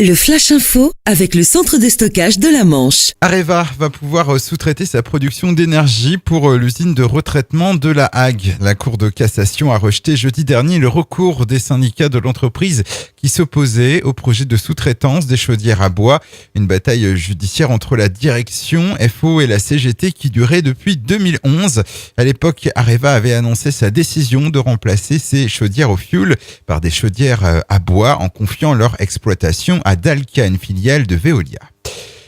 Le Flash Info avec le centre de stockage de la Manche. Areva va pouvoir sous-traiter sa production d'énergie pour l'usine de retraitement de la Hague. La Cour de cassation a rejeté jeudi dernier le recours des syndicats de l'entreprise qui s'opposaient au projet de sous-traitance des chaudières à bois. Une bataille judiciaire entre la direction, FO et la CGT qui durait depuis 2011. À l'époque, Areva avait annoncé sa décision de remplacer ces chaudières au fioul par des chaudières à bois en confiant leur exploitation à Dalca, une filiale de Veolia.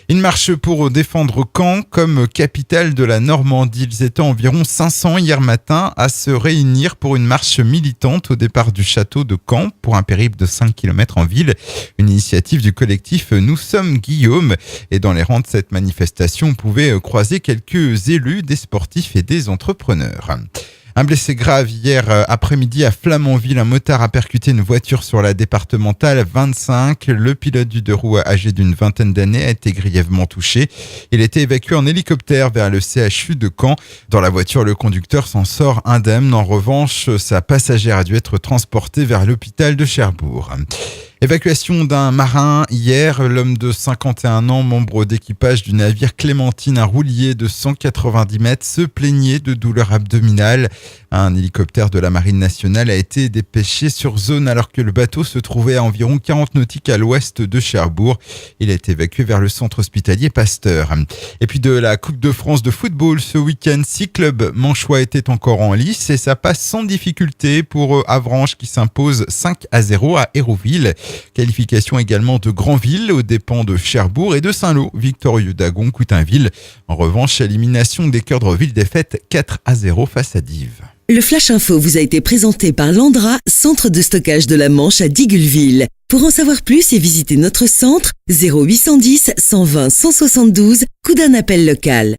Une marche pour défendre Caen comme capitale de la Normandie. Ils étaient environ 500 hier matin à se réunir pour une marche militante au départ du château de Caen pour un périple de 5 km en ville. Une initiative du collectif Nous sommes Guillaume. Et dans les rangs de cette manifestation, on pouvait croiser quelques élus, des sportifs et des entrepreneurs. Un blessé grave hier après-midi à Flamanville. Un motard a percuté une voiture sur la départementale 25. Le pilote du deux roues âgé d'une vingtaine d'années a été grièvement touché. Il a été évacué en hélicoptère vers le CHU de Caen. Dans la voiture, le conducteur s'en sort indemne. En revanche, sa passagère a dû être transportée vers l'hôpital de Cherbourg. Évacuation d'un marin hier. L'homme de 51 ans, membre d'équipage du navire Clémentine, un roulier de 190 mètres, se plaignait de douleurs abdominales. Un hélicoptère de la Marine nationale a été dépêché sur zone alors que le bateau se trouvait à environ 40 nautiques à l'ouest de Cherbourg. Il a été évacué vers le centre hospitalier Pasteur. Et puis de la Coupe de France de football ce week-end, 6 clubs manchois étaient encore en lice et ça passe sans difficulté pour Avranches qui s'impose 5-0 à Hérouville. Qualification également de Granville aux dépens de Cherbourg et de Saint-Lô, victorieux d'Agon, Coutainville. En revanche, élimination des Cœurs de Ville, défaite 4-0 face à Dives. Le Flash Info vous a été présenté par Landra, centre de stockage de la Manche à Digulleville. Pour en savoir plus et visiter notre centre, 0810 120 172, coup d'un appel local.